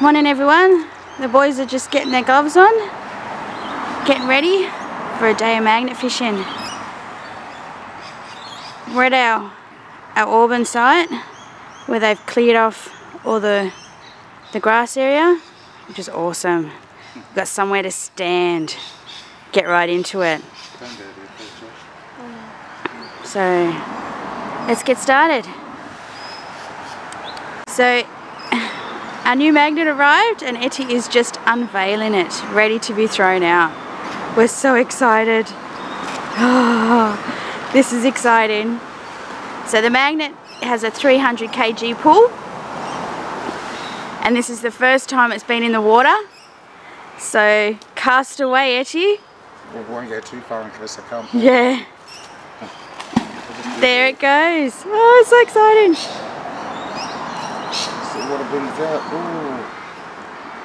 Morning everyone. The boys are just getting their gloves on, getting ready for a day of magnet fishing. We're at our Auburn site where they've cleared off all the grass area, which is awesome. We've got somewhere to stand, get right into it. So let's get started. So our new magnet arrived and Etty is just unveiling it, ready to be thrown out. We're so excited. Oh, this is exciting. So the magnet has a 300 kg pull, and this is the first time it's been in the water. So cast away, Etty. Well, we won't go too far in case I can't. Yeah. There it goes. Oh, it's so exciting. See what it brings out. Ooh,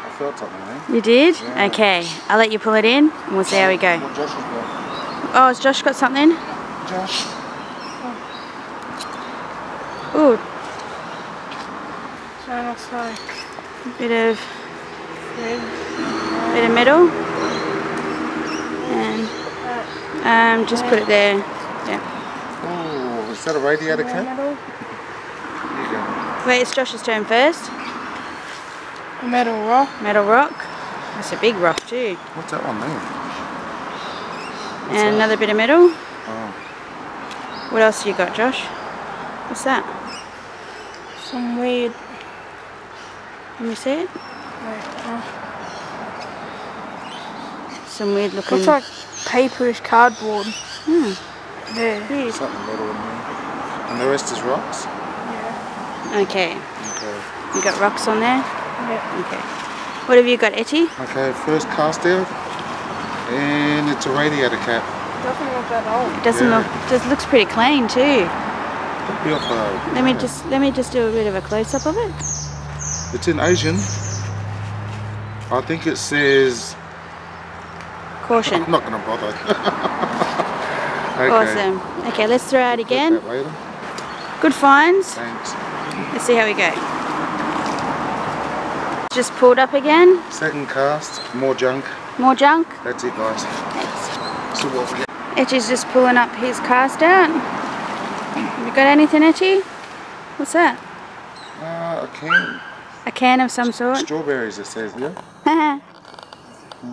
I felt something there. You did? Yeah. Okay, I'll let you pull it in and we'll see how we go. What Josh has got? Oh, has Josh got something? Josh. Ooh. So it looks like Bit of red. bit of metal. And just put it there. Yeah. Oh, is that a radiator cap? Metal. There you go. Wait, it's Josh's turn first. A metal rock. Metal rock. That's a big rock too. What's that one there? What's And that? another bit of metal. Oh. What else you got, Josh? What's that? Some weird. Can you see it? Like, Some weird looking. looks like paperish cardboard. Hmm. There. Weird. Something metal in there. And the rest is rocks? Yeah. Okay. Okay. You got rocks on there? Yeah. Okay. What have you got, Etty? Okay, first cast out. And it's a radiator cap. Doesn't look that old. It doesn't Yeah. look. Just looks pretty clean too. Be off, Let me just do a bit of a close up of it. It's in Asian. I think it says. Caution. I'm not going to bother. Okay. Awesome. Okay, let's throw out again. That later. Good finds. Thanks. Let's see how we go. Just pulled up again. Second cast, more junk. More junk. That's it, guys. So what we get? Etty's just pulling up his cast out. You got anything, Etty? What's that? A can. A can of some sort. Strawberries, it says, yeah? Haha.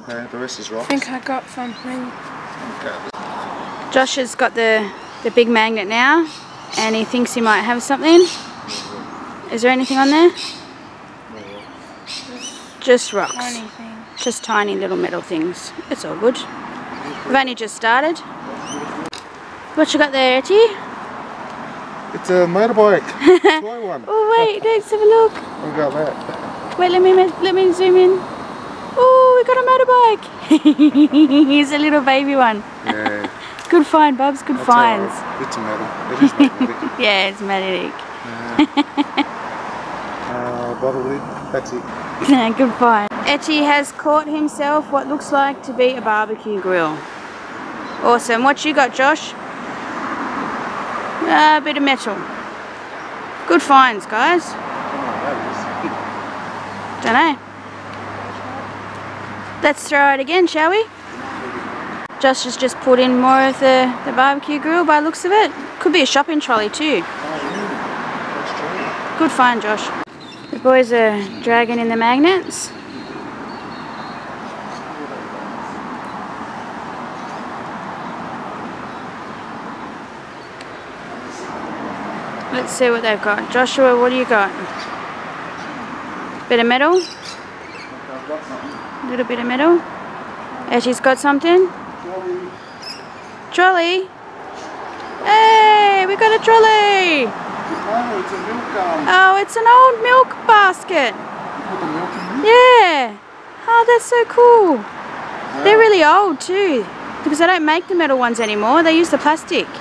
Okay, the rest is rocks. I think I got something. Okay. Josh has got the big magnet now, and he thinks he might have something. Is there anything on there? Just rocks. Tiny thing. Just tiny little metal things. It's all good. We've only just started. What you got there, Etty? It's a motorbike. Toy one. Oh wait, let's have a look. We got that. Wait, let me zoom in. Oh, we got a motorbike. He's a little baby one. Yeah. Good find, Bubs. Good That's finds. alright. It's a metal. It is magnetic. Yeah, it's magnetic. Bottle lid. That's it. Good find. Etty has caught himself what looks like to be a barbecue grill. Awesome. What you got, Josh? A bit of metal. Good finds, guys. Dunno. Let's throw it again, shall we? Josh has just put in more of the barbecue grill by the looks of it. Could be a shopping trolley too. Good find, Josh. The boys are dragging in the magnets. Let's see what they've got. Joshua, what do you got? Bit of metal? A little bit of metal. Etty's got something? Trolley. Hey, we got a trolley. Oh, it's a milk Oh, it's an old milk basket. Put the milk in there? Yeah. Oh, that's so cool. They're really old too, because they don't make the metal ones anymore. They use the plastic. That's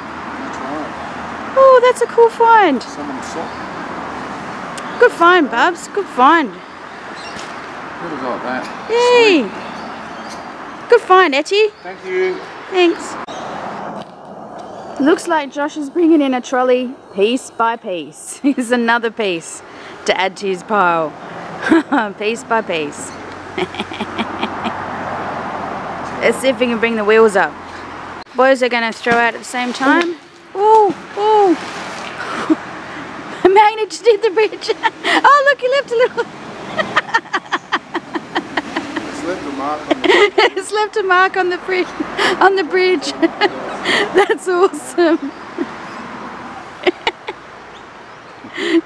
right. Oh, that's a cool find. Someone sock. Good find, Bubs. Good find. What have got that? Yay. Good find, Etty. Thank you. Thanks. Looks like Josh is bringing in a trolley piece by piece. Here's another piece to add to his pile. Piece by piece. Let's see if we can bring the wheels up. Boys are going to throw out at the same time. Ooh, ooh. Magnet just hit the bridge. Oh look, he left a little. It's left a mark on the It's left a mark on the bridge. On the bridge. That's awesome.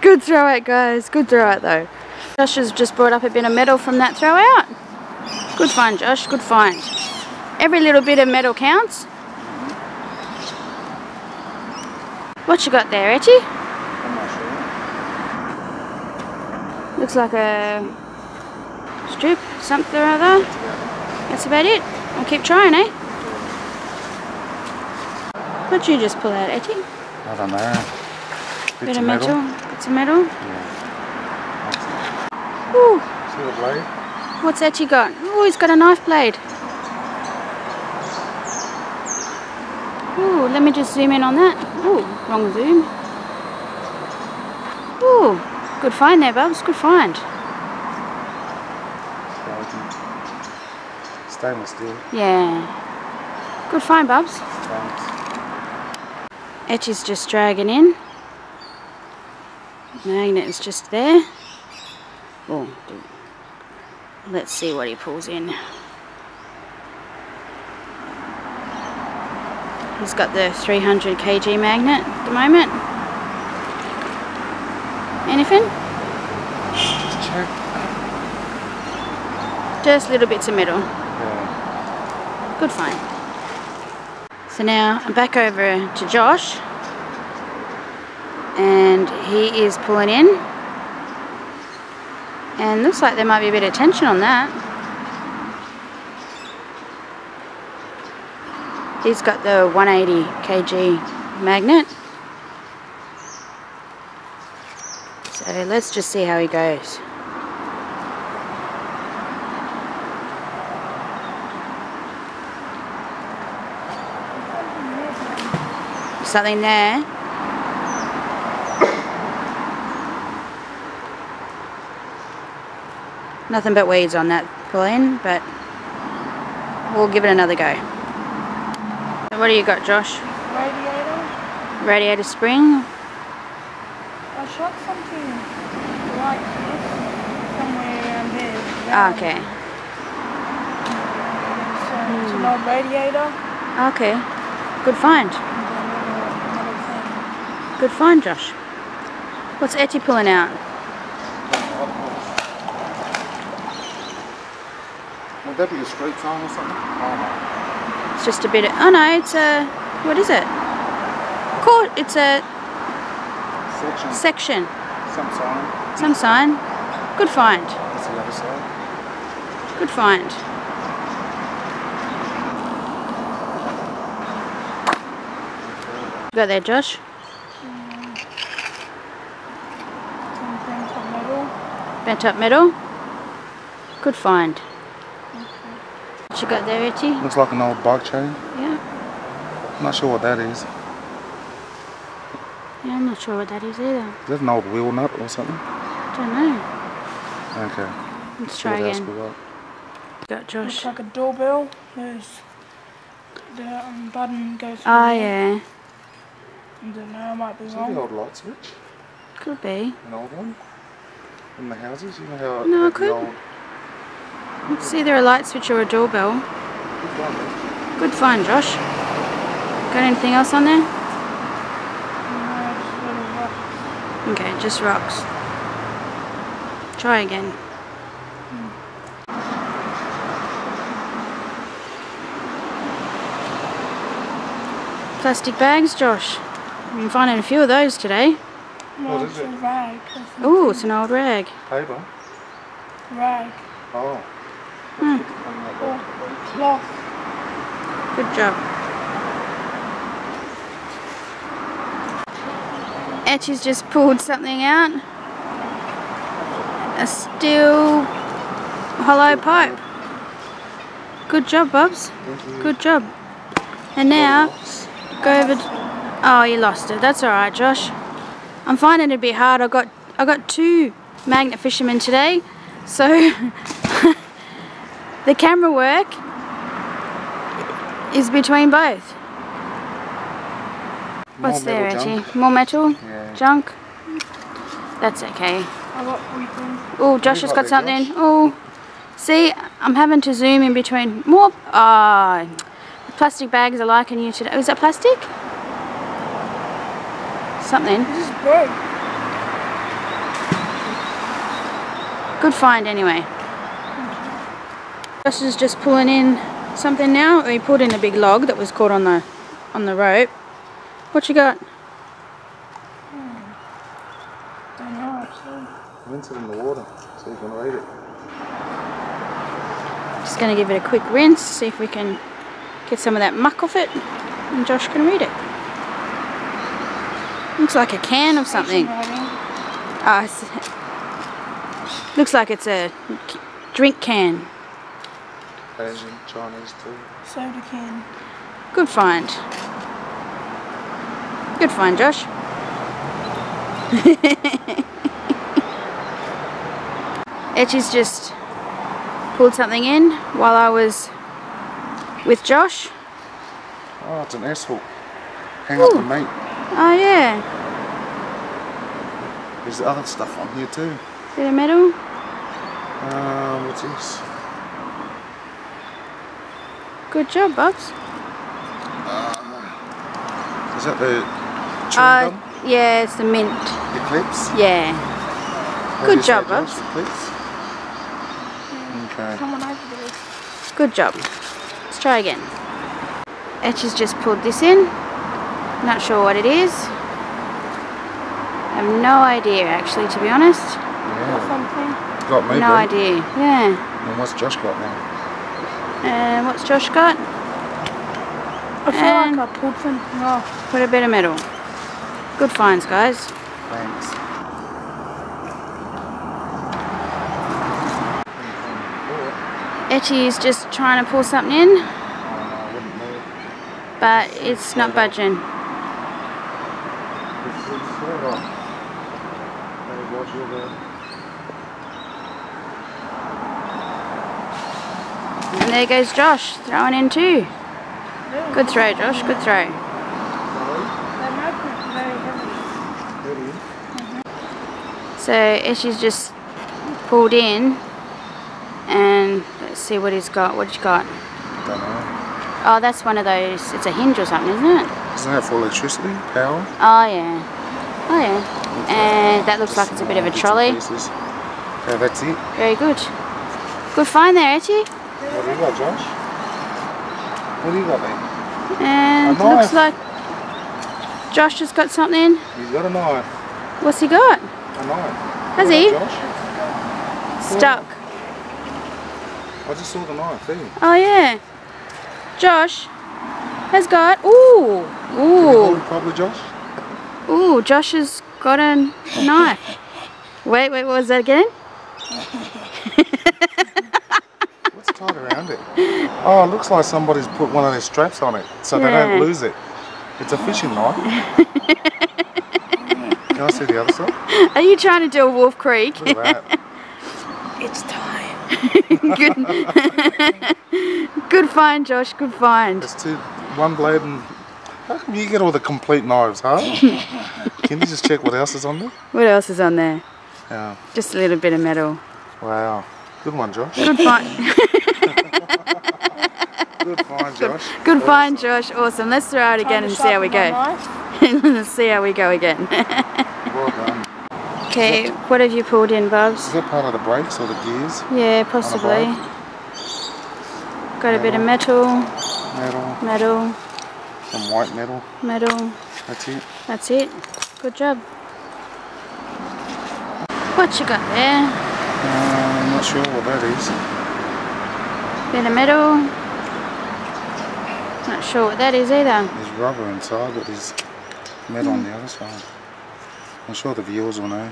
Good throw out, guys. Good throw out though. Josh has just brought up a bit of metal from that throw out. Good find, Josh. Good find. Every little bit of metal counts. What you got there, Etty? I'm not sure. Looks like a strip, something or other. That's about it. I'll keep trying, eh? What'd you just pull out, Etty? I don't know. Bit of metal. Bits of metal. Yeah. Ooh. See the blade? What's Etty got? Oh, he's got a knife blade. Ooh, let me just zoom in on that. Ooh, wrong zoom. Ooh, good find there, Bubs. Good find. Stainless steel. Yeah. Good find, Bubs. Thanks. Etty's just dragging in. Magnet is just there. Oh, let's see what he pulls in. He's got the 300 kg magnet at the moment. Anything? Just check. Just little bits of metal. Yeah. Good find. So now I'm back over to Josh. And he is pulling in. And looks like there might be a bit of tension on that. He's got the 180 kg magnet. So let's just see how he goes. Something there. Nothing but weeds on that pull-in, but we'll give it another go. What do you got, Josh? Radiator. Radiator spring. I shot something like this somewhere around there. Ah, okay. So it's an old radiator. Okay. Good find. Another thing. Good find, Josh. What's Etty pulling out? Would that be a straight sign or something? Oh, It's just a bit of... Oh no, it's a... What is it? It's a section. Some sign. Some sign. Good find. That's the other side. Good find. Got there, Josh? Some bent up metal. Bent up metal. Good find. What you got there, Etty? Looks like an old bike chain. Yeah. I'm not sure what that is. Yeah, I'm not sure what that is either. Is that an old wheel nut or something? Don't know. Okay. Let's See try what else again. we got. Got Looks Josh. like a doorbell. There's the button goes through Oh there. yeah. I don't know, I might be Is that wrong. the old light switch? Could be. An old one? In the houses? You know how No, it it had could. the old... It's either a light switch or a doorbell. Good one, eh? Good find, Josh. Got anything else on there? No, it's little rocks. Okay, just rocks. Try again. Plastic bags, Josh. I've been finding a few of those today. No, What it's is a it? rag. Oh, it's an old rag. Paper? Rag. Oh. Or cloth. Good job. Etty's just pulled something out. A steel hollow pipe. Good job, Bubs. Good job. And now, go over... Oh, you lost it. That's alright, Josh. I'm finding it a bit hard. I got two magnet fishermen today. So the camera work is between both. What's there, Reggie? More metal? Yeah. Junk? That's okay. I got weapons. Oh, Josh has got got there, something. Josh? Oh, see, I'm having to zoom in between. More. Ah, the plastic bags are liking you today. Is that plastic? Something. This is broke. Good find anyway. Josh is just pulling in something now. He pulled in a big log that was caught on the rope. What you got? Don't know actually. Rinse it in the water so you can read it. Just going to give it a quick rinse, see if we can get some of that muck off it, and Josh can read it. Looks like a can of something. Looks like it's a drink can. Asian, Chinese too. Soda can. Good find. Good find, Josh. Etchy's just pulled something in while I was with Josh. Oh, it's an S-hook. Hang up the meat. Oh yeah. There's other stuff on here too. Bit of metal. What's this? Good job, Bubs. Is that the chewing gum? Yeah, it's the mint. Eclipse? Yeah. How do Good you say job, it, Josh? Bubs. Eclipse? Okay. Someone over there. Good job. Let's try again. Etchy's just pulled this in. Not sure what it is. I have no idea actually, to be honest. Yeah. Something. Got me, No bro. idea. Yeah. And what's Josh got now? And what's Josh got? I feel And- like I pulled something off. Put a bit of metal. Good finds, guys. Thanks. Etchy's just trying to pull something in, I wouldn't move. but it's not budging. It's sort of. Hey, watch your there. And there goes Josh, throwing in too. Good throw, Josh, good throw. That might be very heavy. So Etchy's just pulled in, and let's see what he's got. What you got? Don't know. Oh, that's one of those. It's a hinge or something, isn't it? Isn't that for electricity? Power? Oh yeah. Oh yeah. And that looks like it's a bit of a Bits and trolley. pieces. Yeah, that's it. Very good. Good find there, Etchy. What do you got, Josh? What do you got there? And A looks knife. like Josh has got something. He's got a knife. What's he got? A knife. Has What he? about Josh? Stuck. I just saw the knife there. Oh yeah. Josh has got. Ooh. Can you hold Ooh. it properly, Josh? Ooh. Josh has got a knife. Wait. What was that again? What's tied around it? Oh, it looks like somebody's put one of their straps on it so they Yeah. don't lose it. It's a fishing knife. Can I see the other side? Are you trying to do a Wolf Creek? Look at that. It's time. Good find, Josh. Good find. There's one blade and... How come you get all the complete knives, huh? Can you just check what else is on there? What else is on there? Yeah. Just a little bit of metal. Wow. Good one, Josh. Good find. Good find, Josh. Good find, Josh. Awesome. Let's throw it again and see how we go. Let's see how we go again. Well done. Okay, what have you pulled in, Bubs? Is that part of the brakes or the gears? Yeah, possibly. Got a bit of metal, Metal. Some white metal. metal. That's it. That's it. Good job. What you got there? I'm not sure what that is. Bit of metal. Not sure what that is either. There's rubber inside, but there's metal on the other side. I'm sure the viewers will know.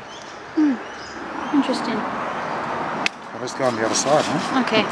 Interesting. Well, let's go on the other side, huh? Okay.